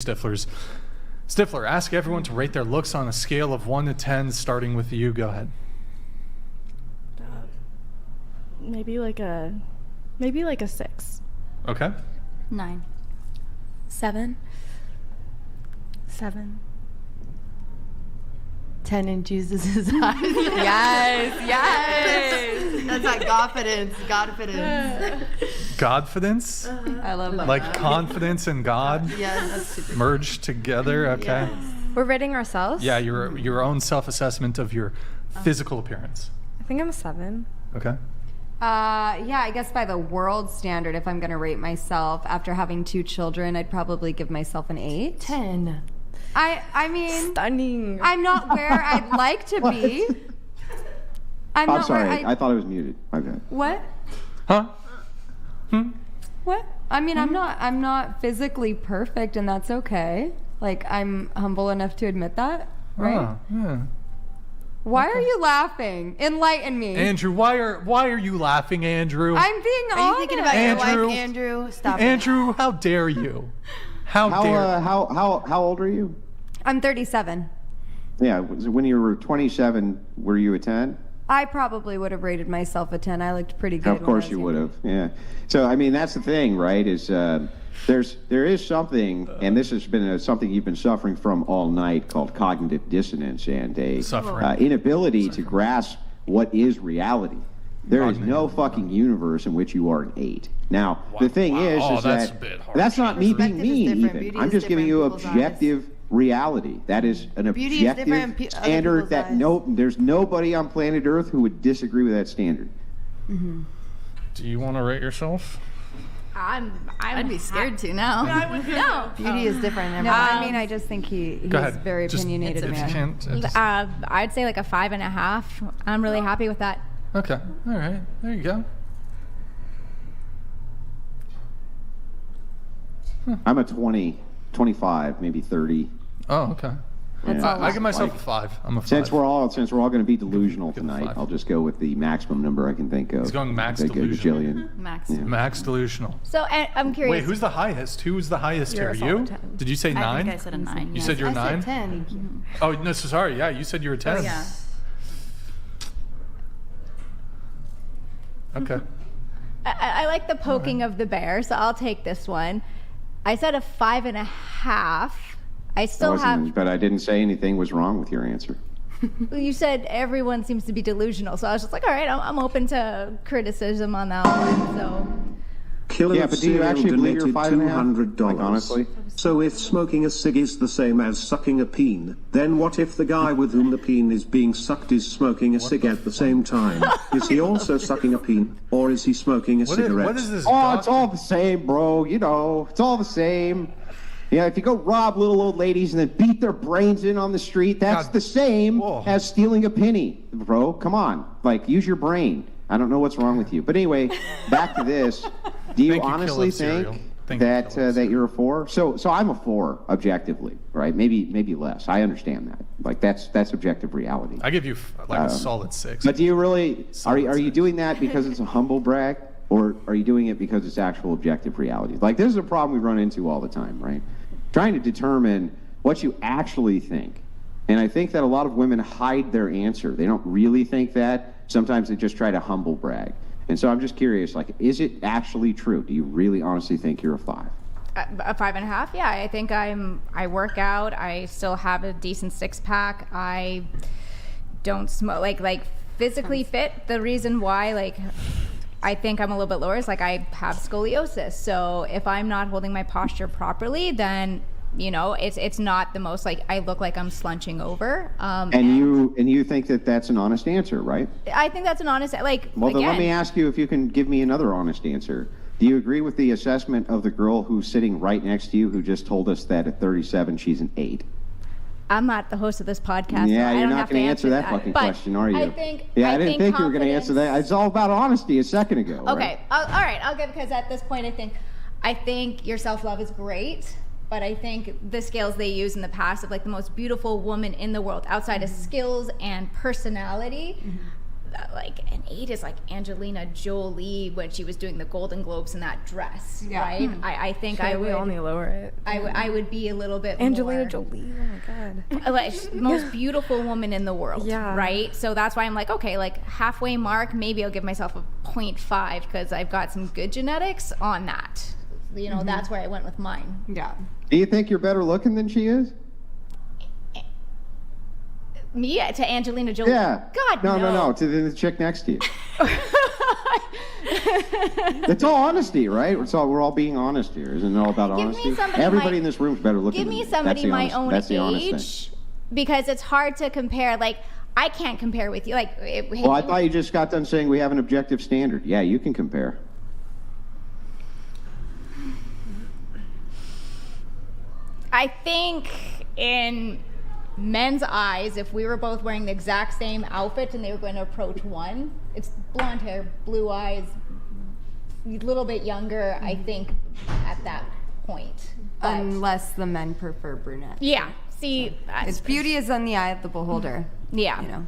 Stifler, ask everyone to rate their looks on a scale of 1 to 10, starting with you. Go ahead. Maybe like a 6. Okay. 9. 7. 10 in Jesus' eyes. Yes. That's like Godfidence. Godfidence? I love that. Like confidence in God? Yes. Merged together? Okay. Yes. We're rating ourselves? Yeah, your own self-assessment of your physical appearance. I think I'm a 7. Okay. Yeah, I guess by the world standard, if I'm going to rate myself after having 2 children, I'd probably give myself an 8. 10. I mean, Stunning. I'm not where I'd like to be. I'm sorry. I thought I was muted. My bad. What? Huh? What? I mean, I'm not physically perfect, and that's okay. Like, I'm humble enough to admit that, right? Yeah. Why are you laughing? Enlighten me. Andrew, why are you laughing, Andrew? I'm being honest. Are you thinking about Andrew, your wife, Andrew? Stop it. Andrew, how dare you? How old are you? I'm 37. Yeah, when you were 27, were you a 10? I probably would have rated myself a 10. I looked pretty good. Of course you would have. Yeah. So I mean, that's the thing, right? Is there is something, and this has been something you've been suffering from all night, called cognitive dissonance and a inability to grasp what is reality. There is no fucking universe in which you are an 8. Now, the thing is that's not me being mean even. I'm just giving you objective reality. That is an objective standard that there's nobody on planet Earth who would disagree with that standard. Mm-hmm. Do you want to rate yourself? I'd be scared to now. I would no. Beauty is different. No, I mean, I just think he's very opinionated man. I'd say like a 5.5. I'm really happy with that. Okay. All right. There you go. I'm a 20, 25, maybe 30. Oh, okay. I give myself a 5. I'm a 5. Since we're all going to be delusional tonight, I'll just go with the maximum number I can think of. He's going max delusional. Max. Yeah. Max delusional. So I'm curious. Wait, who's the highest? Who was the highest here? You? Did you say 9? I think I said a 9. You said you're 9? I said 10. Oh, no, sorry. Yeah, you said you were 10. Oh, yeah. Okay. I like the poking of the bear, so I'll take this one. I said a 5.5. I still have. But I didn't say anything was wrong with your answer. You said everyone seems to be delusional, so I was just like, all right, I'm open to criticism on that one. So. Yeah, but do you actually believe you're 5.5? Like, honestly. So if smoking a cig is the same as sucking a peen, then what if the guy with whom the peen is being sucked is smoking a cig at the same time? Is he also sucking a peen, or is he smoking a cigarette? What is this? Oh, it's all the same, bro. You know, it's all the same. Yeah, if you go rob little old ladies and then beat their brains in on the street, that's the same as stealing a penny, bro. Come on. Like, use your brain. I don't know what's wrong with you. But anyway, back to this. Do you honestly think that you're a 4? So I'm a 4 objectively, right? Maybe less. I understand that. Like, that's objective reality. I give you like a solid 6. But do you really are you doing that because it's a humble brag, or are you doing it because it's actual objective reality? Like, this is a problem we run into all the time, right? Trying to determine what you actually think. And I think that a lot of women hide their answer. They don't really think that. Sometimes they just try to humble brag. And so I'm just curious, like, is it actually true? Do you really honestly think you're a 5? A 5.5? Yeah, I think I work out. I still have a decent 6-pack. I don't smoke, like physically fit. The reason why, like, I think I'm a little bit lower is, like, I have scoliosis. So if I'm not holding my posture properly, then, you know, it's not the most, like, I look like I'm slunching over. And you think that that's an honest answer, right? I think that's an honest, like, well, then again, let me ask you if you can give me another honest answer. Do you agree with the assessment of the girl who's sitting right next to you who just told us that at 37 she's an 8? I'm not the host of this podcast. Yeah, so you're I don't not have going to to answer that fucking question, are you? I think. Yeah, I didn't think you were going to answer that. It's all about honesty a second ago. Okay, right? all right. I'll give, because at this point, I think your self-love is great, but I think the scales they use in the past of, like, the most beautiful woman in the world outside of skills and personality. like an 8 is like Angelina Jolie when she was doing the Golden Globes in that dress, Yeah. right? I think I we would only lower it. I would be a little bit Angelina more, Jolie. Oh my god. like most beautiful woman in the world, Yeah. right? So that's why I'm like, okay, like halfway mark, maybe I'll give myself a 0.5 because I've got some good genetics on that. You know, that's where I went with mine. Yeah. Do you think you're better looking than she is? Me to Angelina Jolie? Yeah. God, no. To the chick next to you. It's all honesty, right? We're all being honest here. Isn't it all about Give me honesty? somebody Everybody my- in this room is better looking Give than me you. somebody my own That's the honest thing. age, because it's hard to compare. Like, I can't compare with you. Like, Well, I thought you just got done saying we have an objective standard. Yeah, you can compare. I think in men's eyes, if we were both wearing the exact same outfit and they were going to approach one, it's blonde hair, blue eyes, a little bit younger, I think, at that point. But, Unless the men prefer brunette. yeah, see, It's beauty is in the eye of the beholder. yeah. You know.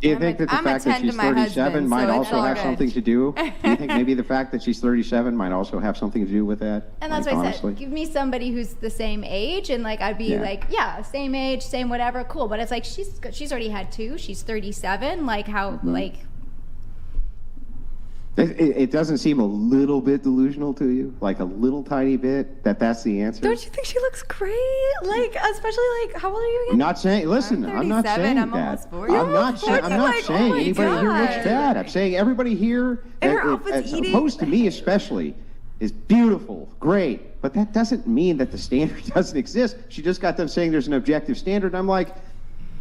Do you I'm think a- that the I'm a fact that 10 to she's my 37 husband, might so it's also all have good. something to do? Do you think maybe the fact that she's 37 might also have something to do with that? And that's like, what I honestly? said. Give me somebody who's the same age, and like I'd be Yeah. like, yeah, same age, same whatever, cool. But it's like she's already had 2. She's 37. Like how like It doesn't seem a little bit delusional to you? Like a little tiny bit that's the answer? Don't you think she looks great? Like, especially like, how old are you I'm again? not saying, listen, I'm not 37, saying I'm that. almost 40. I'm not, You're I'm not like, saying oh my anybody here looks God. bad. I'm saying everybody here, And her outfit's as eating. opposed to me especially, is beautiful, great. But that doesn't mean that the standard doesn't exist. She just got done saying there's an objective standard. I'm like,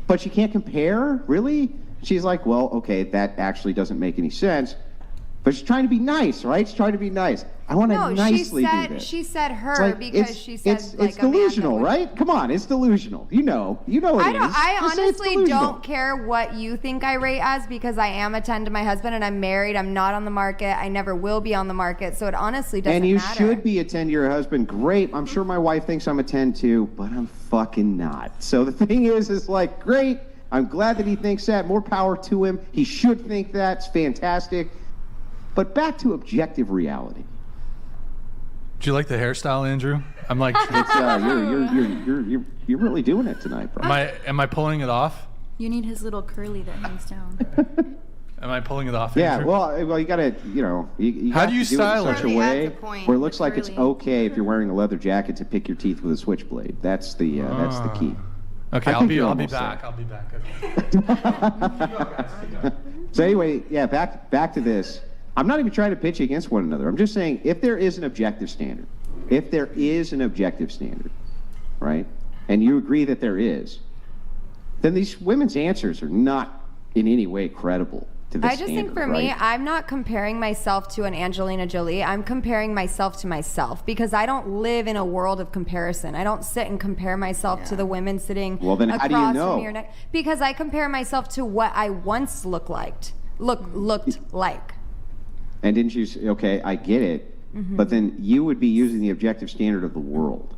but you can't compare? Really? She's like, well, okay, that actually doesn't make any sense. But she's trying to be nice, right? She's trying to be nice. I want to No, nicely do this. she said her It's like, because she said it's like a man delusional, that would- right? Come on, it's delusional. You know it is. I Just say it's honestly delusional. don't care what you think I rate as because I am a 10 to my husband and I'm married. I'm not on the market. I never will be on the market. So it honestly doesn't And you matter. should be a 10 to your husband. Great. I'm sure my wife thinks I'm a 10 too, but I'm fucking not. So the thing is like, great. I'm glad that he thinks that. More power to him. He should think that. It's fantastic. But back to objective reality. Do you like the hairstyle, Andrew? I'm like, It's you're really doing it tonight, bro. am I pulling it off? You need his little curly that hangs down. Am I pulling it off? Yeah, Andrew? well, you gotta, you How have do you to do style it in it? such a Curly way adds a point, where it looks like it's curly. okay if you're wearing a leather jacket to pick your teeth with a switchblade. That's the key. Okay, I I'll think be you're I'll be almost back. there. I'll be back. Okay. So anyway, yeah, back to this. I'm not even trying to pitch against one another. I'm just saying if there is an objective standard, right, and you agree that there is, then these women's answers are not in any way credible to the I just think for me, right? I'm not comparing myself to an Angelina Jolie. I'm comparing myself to myself because I don't live in a world of comparison. I don't sit and compare myself to the women sitting Well, then how across do you from know? me or next. Because I compare myself to what I once looked like. And didn't you say, okay, I get it, Mm-hmm. but then you would be using the objective standard of the world.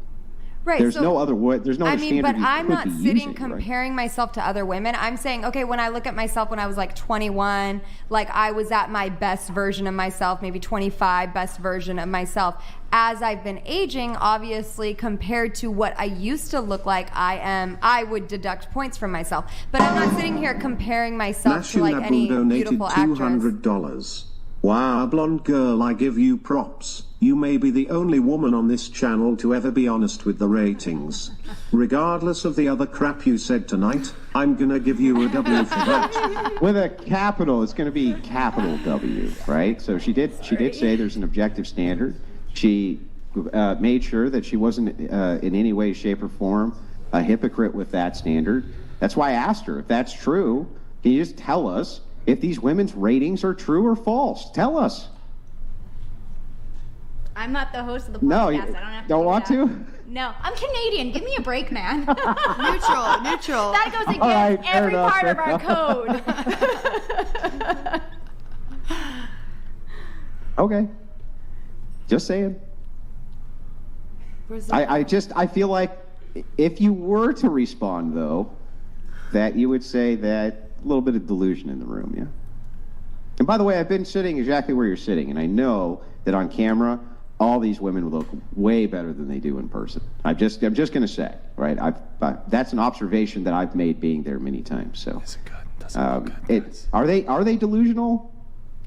Right. There's so, no other there's no I other mean, standard but you I'm could not be sitting using, right? comparing myself to other women. I'm saying, okay, when I look at myself when I was like 21, like I was at my best version of myself, maybe 25, best version of myself. As I've been aging, obviously, compared to what I used to look like, I would deduct points from myself. But I'm not sitting here comparing myself to like any Nabu donated beautiful actress. $200. Wow, blonde girl, I give you props. You may be the only woman on this channel to ever be honest with the ratings. Regardless of the other crap you said tonight, I'm gonna give you a W for that. With a capital, it's going to be capital W, right? So she did say there's an objective standard. She made sure that she wasn't in any way, shape, or form a hypocrite with that standard. That's why I asked her if that's true. Can you just tell us if these women's ratings are true or false? Tell us. I'm not the host of the podcast. No, you I don't have to don't do want that. to? No, I'm Canadian. Give me a break, man. Neutral. That goes against right, fair every enough, part fair of our code. Okay. Just saying. I feel like if you were to respond, though, that you would say that a little bit of delusion in the room, yeah? And by the way, I've been sitting exactly where you're sitting, and I know that on camera, all these women look way better than they do in person. I'm just going to say, right? That's an observation that I've made being there many times. So, Is it good? Doesn't look good. Guys. Are they delusional?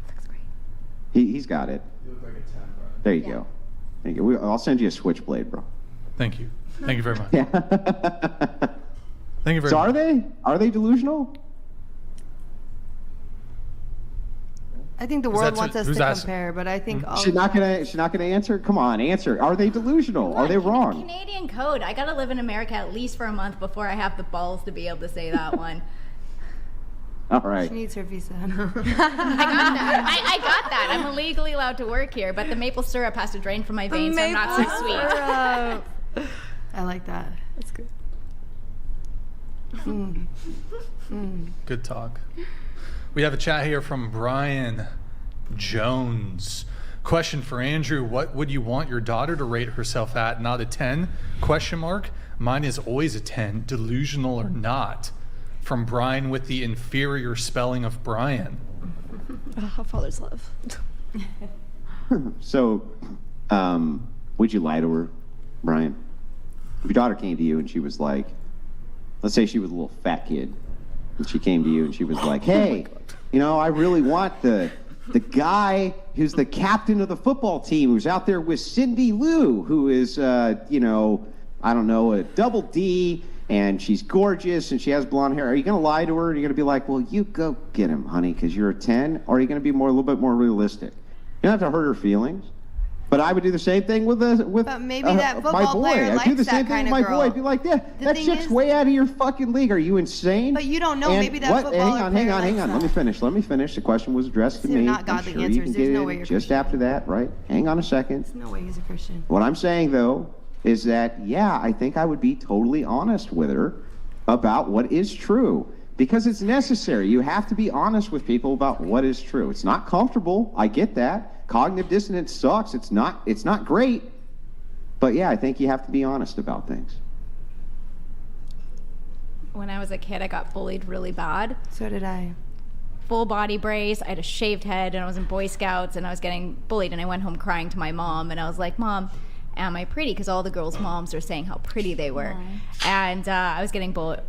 Looks great. He's got it. You look like a 10, bro. There you go. Thank you. I'll send you a switchblade, bro. Thank you. Thank you very much. Yeah. Thank you very So much. are they delusional? I think the Who's world that wants to- us who's to asking? compare, but I think all She's not gonna answer. Come on, answer. Are they delusional? Are they wrong? Canadian code. I gotta live in America at least for a month before I have the balls to be able to say that one. All right. she needs her visa. I got that. I got that. I'm legally allowed to work here, but the maple syrup has to drain from my veins, so I'm not so sweet. I like that. That's good. Good talk. We have a chat here from Brian Jones. Question for Andrew: what would you want your daughter to rate herself at? Not a 10? Question mark. Mine is always a 10, delusional or not. From Brian with the inferior spelling of Brian. A father's love. So, would you lie to her, Brian? If your daughter came to you and she was like, let's say she was a little fat kid, and she came to you and she was like, hey, you know, I really want the guy who's the captain of the football team who's out there with Cindy Lou, who is, you know, I don't know, a double D, and she's gorgeous and she has blonde hair. Are you going to lie to her? Or are you going to be like, well, you go get him, honey, because you're a 10? Or are you going to be a little bit more realistic? You don't have to hurt her feelings. But I would do the same thing with But maybe that my football boy. player I'd do likes the that same thing kind with of my girl. boy. I'd be like, yeah, The that thing chick's is- way out of your fucking league. Are you insane? But you don't know. And Maybe that what- footballer Hang on. player Let me finish. The question was addressed to These are me. not godly I'm sure you answers. can There's get no in way you're just Christian. after that, right? Hang on a second. There's no way he's a Christian. What I'm saying, though, is that, yeah, I think I would be totally honest with her about what is true. Because it's necessary. You have to be honest with people about what is true. It's not comfortable. I get that. Cognitive dissonance sucks. It's not great. But yeah, I think you have to be honest about things. When I was a kid, I got bullied really bad. So did I. Full body brace. I had a shaved head, and I was in Boy Scouts, and I was getting bullied. And I went home crying to my mom, and I was like, "Mom, am I pretty?" Because all the girls' moms are saying how pretty they were, and I was getting called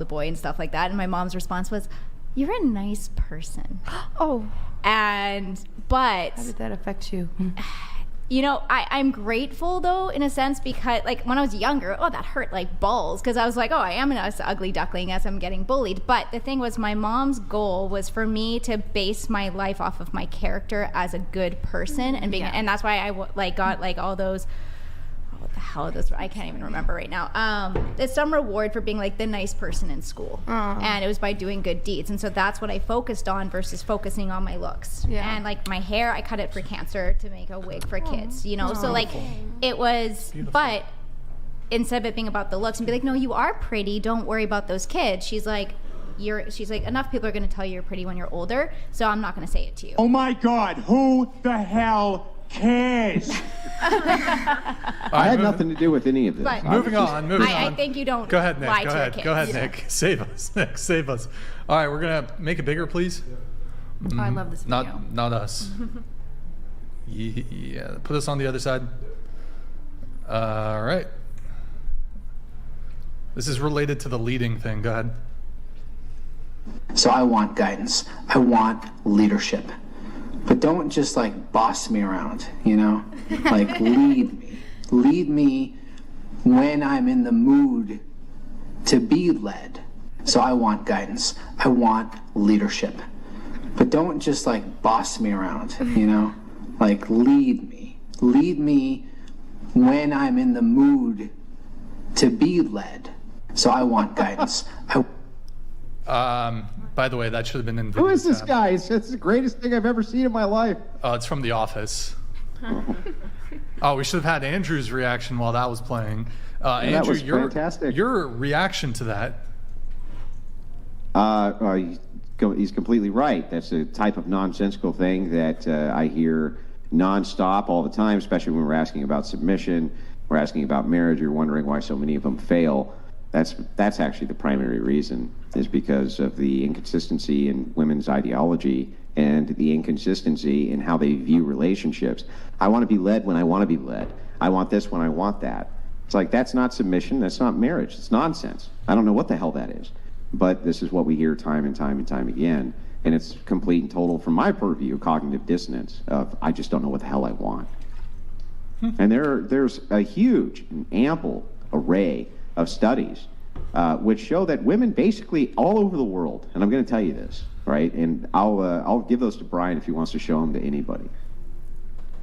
a boy and stuff like that. And my mom's response was, "You're a nice person." Oh. But How did that affect you? you know, I'm grateful though, in a sense, because like when I was younger, that hurt like balls, because I was like, I am an ugly duckling as I'm getting bullied. But the thing was, my mom's goal was for me to base my life off of my character as a good person, and being, and that's why I got like all those. What the hell are those? I can't even remember right now. It's some reward for being like the nice person in school, and it was by doing good deeds, and so that's what I focused on versus focusing on my looks. And like my hair, I cut it for cancer to make a wig for kids, you know. So like it was, but instead of it being about the looks and be like, no, you are pretty, don't worry about those kids. She's like, enough people are going to tell you you're pretty when you're older, so I'm not going to say it to you. Oh my God, who the hell cares? I had nothing to do with any of this. But Moving on. I think you don't Go ahead, Nick. lie Go to your ahead. kids. Go ahead, Nick. Save us. Nick, save us. All right, we're going to make it bigger, please. Oh, I love this video. Not us. Yeah, put us on the other side. All right. This is related to the leading thing. Go ahead. So I want guidance. I want leadership. But don't just like boss me around, you know? Like lead me. Lead me when I'm in the mood to be led. So I want guidance. I want leadership. But don't just like boss me around, you know? Like lead me. Lead me when I'm in the mood to be led. So I want guidance. By the way, that should have been in. Who is this tab. guy? It's the greatest thing I've ever seen in my life. Oh, it's from The Office. Oh, we should have had Andrew's reaction while that was playing. Andrew, that was fantastic. Your reaction to that. He's completely right. That's a type of nonsensical thing that I hear nonstop all the time, especially when we're asking about submission, we're asking about marriage, you're wondering why so many of them fail. That's actually the primary reason, is because of the inconsistency in women's ideology and the inconsistency in how they view relationships. I want to be led when I want to be led. I want this when I want that. It's like, that's not submission. That's not marriage. It's nonsense. I don't know what the hell that is. But this is what we hear time and time and time again. And it's complete and total, from my purview, cognitive dissonance of, I just don't know what the hell I want. And there's a huge and ample array of studies which show that women basically all over the world, and I'm going to tell you this, right? And I'll give those to Brian if he wants to show them to anybody.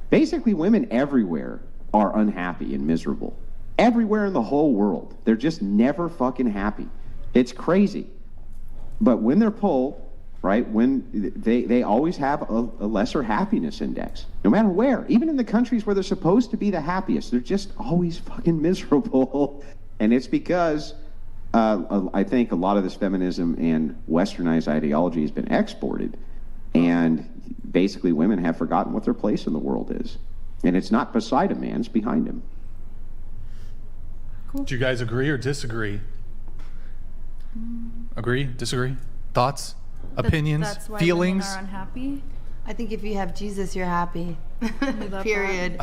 Basically, women everywhere are unhappy and miserable. Everywhere in the whole world. They're just never fucking happy. It's crazy. But when they're polled, right, when they always have a lesser happiness index, no matter where. Even in the countries where they're supposed to be the happiest, they're just always fucking miserable. And it's because I think a lot of this feminism and westernized ideology has been exported, and basically women have forgotten what their place in the world is. And it's not beside a man, it's behind him. Cool. Do you guys agree or disagree? Agree? Disagree? Thoughts? Opinions? That's why feelings? Women are unhappy. I think if you have Jesus, you're happy. love Period.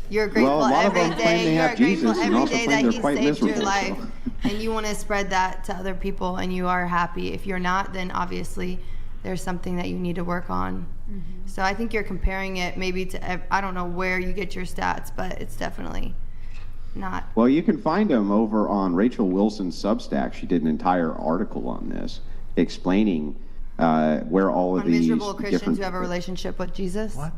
You're grateful Well, a lot of every them claim day. they You're have grateful Jesus and every also day claim that they're He quite saved your miserable, life, so. and you want to spread that to other people, and you are happy. If you're not, then obviously there's something that you need to work on. So I think you're comparing it maybe to, I don't know where you get your stats, but it's definitely not. Well, you can find them over on Rachel Wilson's Substack. She did an entire article on this, explaining where all of On these miserable Christians different who have a relationship with Jesus. What?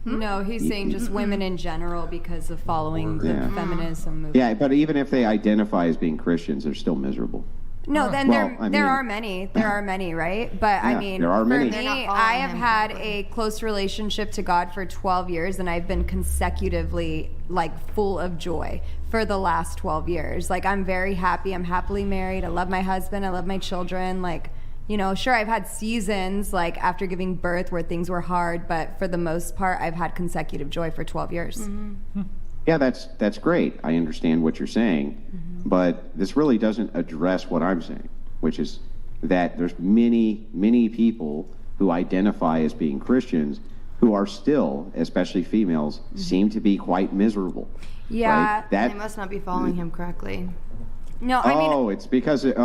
No, he's saying just women in general because of following the Yeah. feminism movement. Yeah, but even if they identify as being Christians, they're still miserable. No, then Well, there I there mean- are many. There are many, right? But I Yeah, mean, there are for many. me, They're not following I have him had correctly. a close relationship to God for 12 years, and I've been consecutively like full of joy for the last 12 years. Like, I'm very happy. I'm happily married. I love my husband. I love my children. Like, you know, sure, I've had seasons like after giving birth where things were hard, but for the most part, I've had consecutive joy for 12 years. Yeah, that's great. I understand what you're saying, but this really doesn't address what I'm saying, which is that there's many, many people who identify as being Christians who are still, especially females, seem to be quite miserable. Yeah. Right? That, They must not be following him correctly. No, I mean, it's because wait.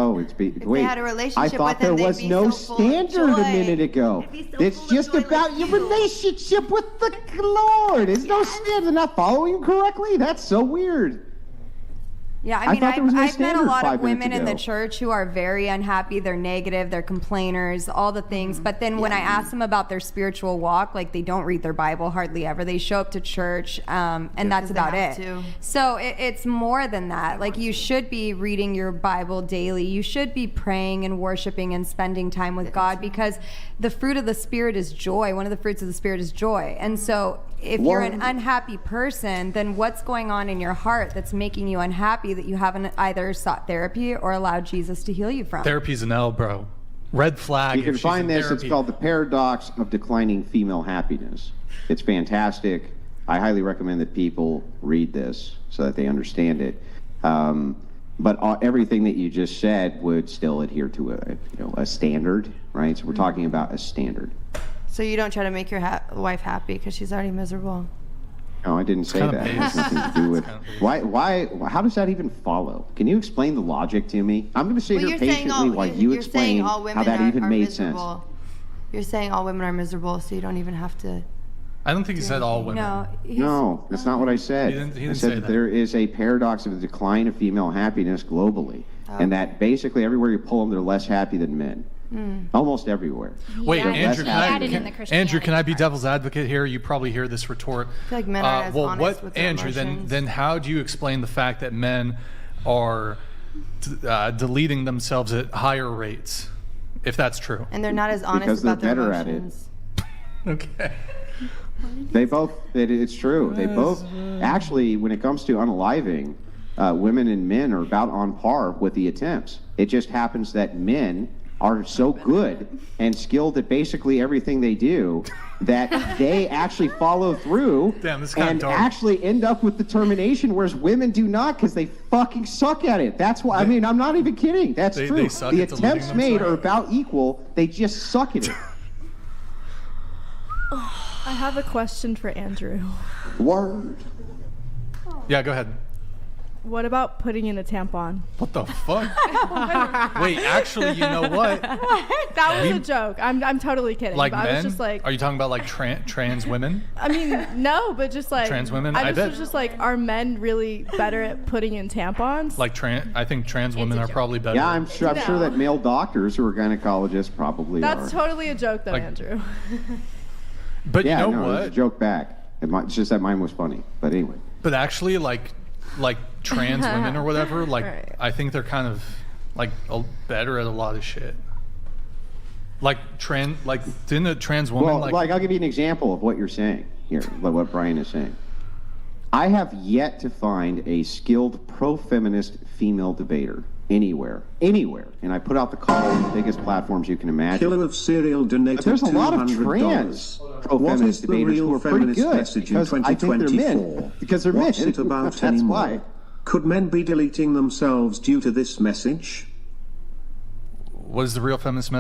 they had a relationship I thought with him, there they'd was be no so full of standard a joy. minute ago. They'd be so It's full of just joy about like your you. relationship with the Lord. There's no standard. They're not following him correctly. That's so weird. yeah, I I mean, thought there was no I've met a standard lot of 5 minutes women in the ago. church who are very unhappy. They're negative. They're complainers, all the things. But then when I ask them about their spiritual walk, like they don't read their Bible hardly ever. They show up to church, and that's because they about have it. to. So it's more than that. Like, you should be reading your Bible daily. You should be praying and worshiping and spending time with God, because the fruit of the Spirit is joy. One of the fruits of the Spirit is joy. And so if you're an unhappy person, then what's going on in your heart that's making you unhappy that you haven't either sought therapy or allowed Jesus to heal you from? Therapy's an L, bro. Red flag. You can if she's find in this. It's therapy. called The Paradox of Declining Female Happiness. It's fantastic. I highly recommend that people read this so that they understand it. But everything that you just said would still adhere to a standard, right? So we're talking about a standard. So you don't try to make your wife happy because she's already miserable. No, I didn't say kinda that. It based. has nothing to do with It's kinda based. why. How does that even follow? Can you explain the logic to me? I'm going to sit Well, here you're saying patiently while you you're explain saying all women how that are, even are made sense. miserable. You're saying all women are miserable, so you don't even have to. I don't think he said all women. No. No, that's not what I said. He didn't I say said that. there is a paradox of the decline of female happiness globally, and that basically everywhere you pull them, they're less happy than men. Almost everywhere. Wait, Yeah, Andrew, he can I, added in the Andrew, can I be Christianity devil's advocate here? You probably hear this retort. I feel like men aren't as honest with their Andrew, emotions. then how do you explain the fact that men are deleting themselves at higher rates, if that's true? And they're not as honest Because they're about their better at it. emotions. Okay. They both. It's true. They both. Actually, when it comes to unaliving, women and men are about on par with the attempts. It just happens that men are so good and skilled at basically everything they do that they actually follow through Damn, this is kinda and dark. actually end up with determination, whereas women do not because they fucking suck at it. That's why. I mean, I'm not even kidding. That's They true. suck The at deleting attempts made themselves. are about equal. They just suck at it. I have a question for Andrew. Word. Yeah, go ahead. What about putting in a tampon? What the fuck? Wait, actually, you know what? That was a joke. I'm totally kidding. Like but men? I was just like, Are you talking about like trans women? I mean, no, but just like Trans women? I bet. was just like, are men really better at putting in tampons? Like I think trans women are probably better. Yeah, I'm sure that male doctors who are gynecologists probably are. That's totally a joke, though, Andrew. But yeah, you know no, what? It was a joke back. It's just that mine was funny. But anyway. But actually, like trans women or whatever, like Right. I think they're kind of like better at a lot of shit. Like didn't a trans woman Well, I'll give you an example of what you're saying here, what Brian is saying. I have yet to find a skilled pro-feminist female debater anywhere, and I put out the call on the biggest platforms you can imagine. Killer of Cereal donated But there's a lot of $200. trans What pro-feminist is the debaters who real are pretty feminist good message in because I think they're 2024? men. Because they're men. What's it about That's anymore? why. Could men be deleting themselves due to this message? what is the real feminist